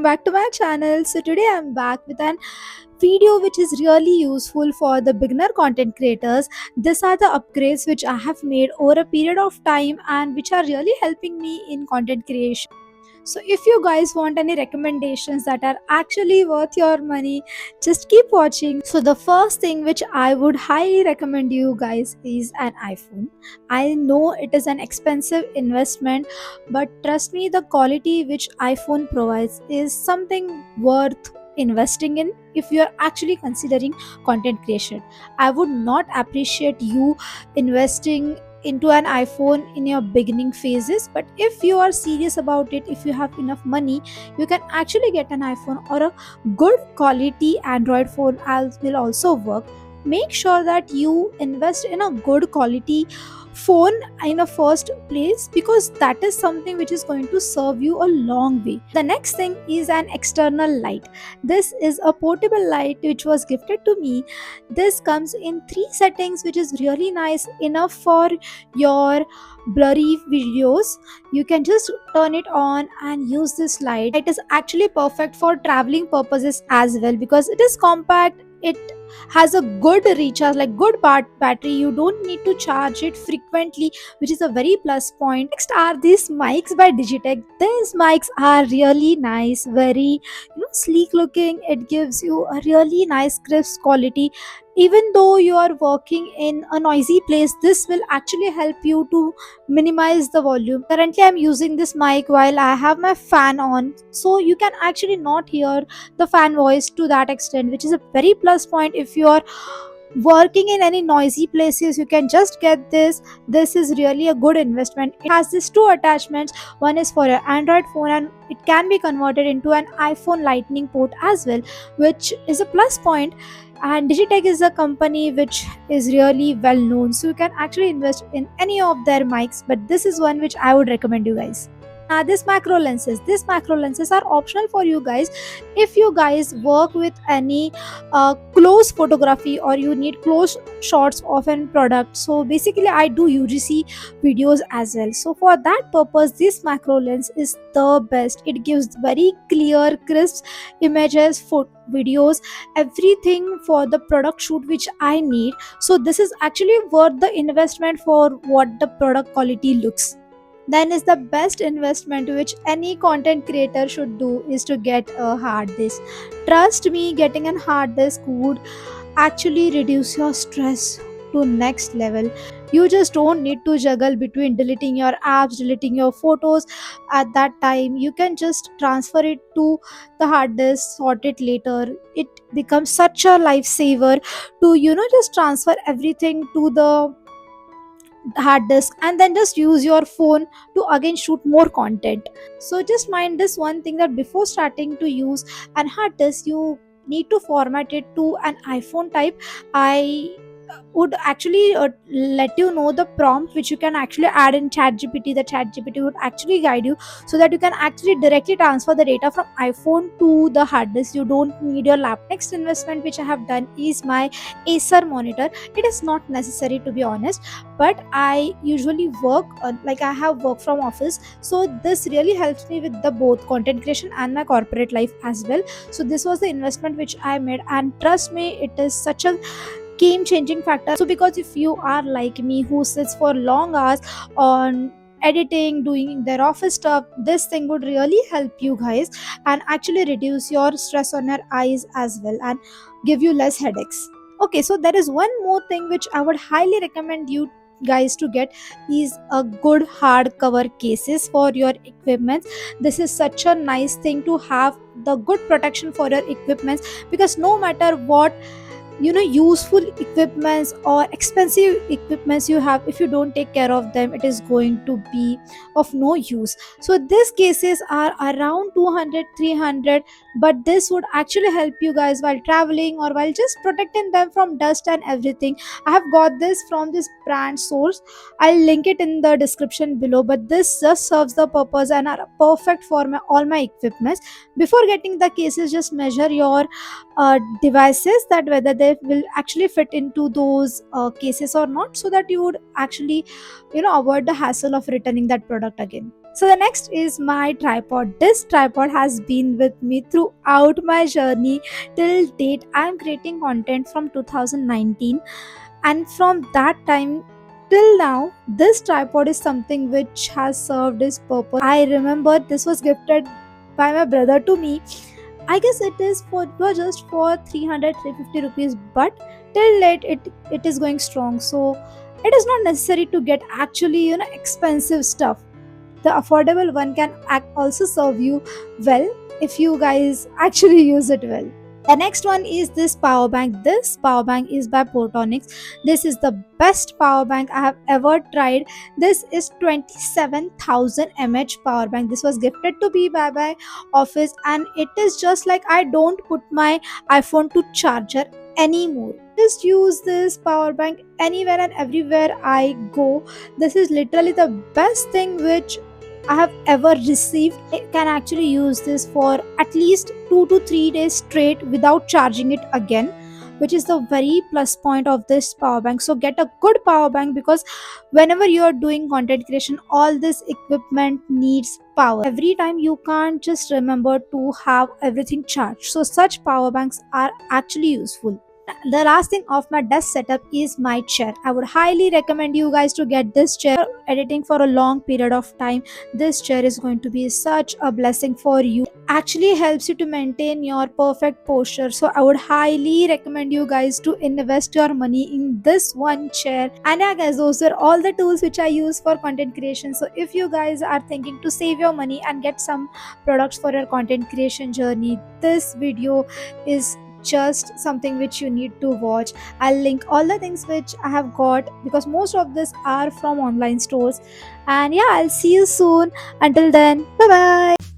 back to my channel. So today I'm back with an video which is really useful for the beginner content creators. These are the upgrades which I have made over a period of time and which are really helping me in content creation. So if you guys want any recommendations that are actually worth your money, just keep watching. So the first thing which I would highly recommend you guys is an iPhone. I know it is an expensive investment, but trust me, the quality which iPhone provides is something worth investing in if you are actually considering content creation. I would not appreciate you investing into an iPhone in your beginning phases, but if you are serious about it, if you have enough money, you can actually get an iPhone, or a good quality Android phone as will also work. Make sure that you invest in a good quality phone in a first place, because that is something which is going to serve you a long way. The next thing is an external light. This is a portable light which was gifted to me. This comes in three settings, which is really nice, enough for your blurry videos. You can just turn it on and use this light. It is actually perfect for traveling purposes as well, because it is compact. It has a good recharge, like good battery. You don't need to charge it frequently, which is a very plus point. Next are these mics by Digitech. These mics are really nice, very sleek looking. It gives you a really nice crisp quality. Even though you are working in a noisy place, this will actually help you to minimize the volume. Currently I'm using this mic while I have my fan on, so you can actually not hear the fan voice to that extent, which is a very plus point. If you are working in any noisy places, you can just get this is really a good investment. It has these two attachments. One is for your Android phone, and it can be converted into an iPhone lightning port as well, which is a plus point. And Digitech is a company which is really well known, so you can actually invest in any of their mics, but this is one which I would recommend you guys. These macro lenses are optional for you guys if you guys work with any close photography, or you need close shots of an product. So basically I do UGC videos as well, so for that purpose this macro lens is the best. It gives very clear crisp images, for videos, everything for the product shoot which I need. So this is actually worth the investment for what the product quality looks. Then is the best investment which any content creator should do is to get a hard disk. Trust me, getting a hard disk would actually reduce your stress to next level. You just don't need to juggle between deleting your apps, deleting your photos at that time. You can just transfer it to the hard disk, sort it later. It becomes such a lifesaver to just transfer everything to the hard disk, and then just use your phone to again shoot more content. So just mind this one thing, that before starting to use an hard disk, you need to format it to an iPhone type. I would actually let you know the prompt which you can actually add in ChatGPT. The ChatGPT would actually guide you, so that you can actually directly transfer the data from iPhone to the hard disk. You don't need your laptop. Next investment which I have done is my Acer monitor. It is not necessary, to be honest, but I usually work like I have work from office, so this really helps me with the both content creation and my corporate life as well. So this was the investment which I made, and trust me, it is such a game changing factor. So because if you are like me, who sits for long hours on editing, doing their office stuff, this thing would really help you guys, and actually reduce your stress on your eyes as well, and give you less headaches. Okay, so there is one more thing which I would highly recommend you guys to get, is a good hardcover cases for your equipment. This is such a nice thing to have, the good protection for your equipments, because no matter what useful equipments or expensive equipments you have, if you don't take care of them, it is going to be of no use. So these cases are around 200, 300, but this would actually help you guys while traveling, or while just protecting them from dust and everything. I have got this from this brand Source. I'll link it in the description below, but this just serves the purpose and are perfect for all my equipments. Before getting the cases, just measure your devices, that whether they will actually fit into those cases or not, so that you would actually avoid the hassle of returning that product again. So the next is my tripod. This tripod has been with me throughout my journey till date. I am creating content from 2019, and from that time till now, this tripod is something which has served its purpose. I remember this was gifted by my brother to me. I guess it was just for 300 350 rupees, but till late it is going strong. So it is not necessary to get actually expensive stuff. The affordable one can also serve you well if you guys actually use it well. The next one is this power bank. This power bank is by Portonics. This is the best power bank I have ever tried. This is 27,000 mAh power bank. This was gifted to me by my office, and it is just like I don't put my iPhone to charger anymore. Just use this power bank anywhere and everywhere I go. This is literally the best thing which I have ever received. I can actually use this for at least 2 to 3 days straight without charging it again, which is the very plus point of this power bank. So get a good power bank, because whenever you are doing content creation, all this equipment needs power. Every time you can't just remember to have everything charged. So such power banks are actually useful. The last thing of my desk setup is my chair. I would highly recommend you guys to get this chair. Editing for a long period of time, this chair is going to be such a blessing for you. Actually helps you to maintain your perfect posture. So I would highly recommend you guys to invest your money in this one chair. And yeah guys, those are all the tools which I use for content creation. So if you guys are thinking to save your money and get some products for your content creation journey, this video is just something which you need to watch. I'll link all the things which I have got, because most of this are from online stores. And yeah, I'll see you soon. Until then, bye bye.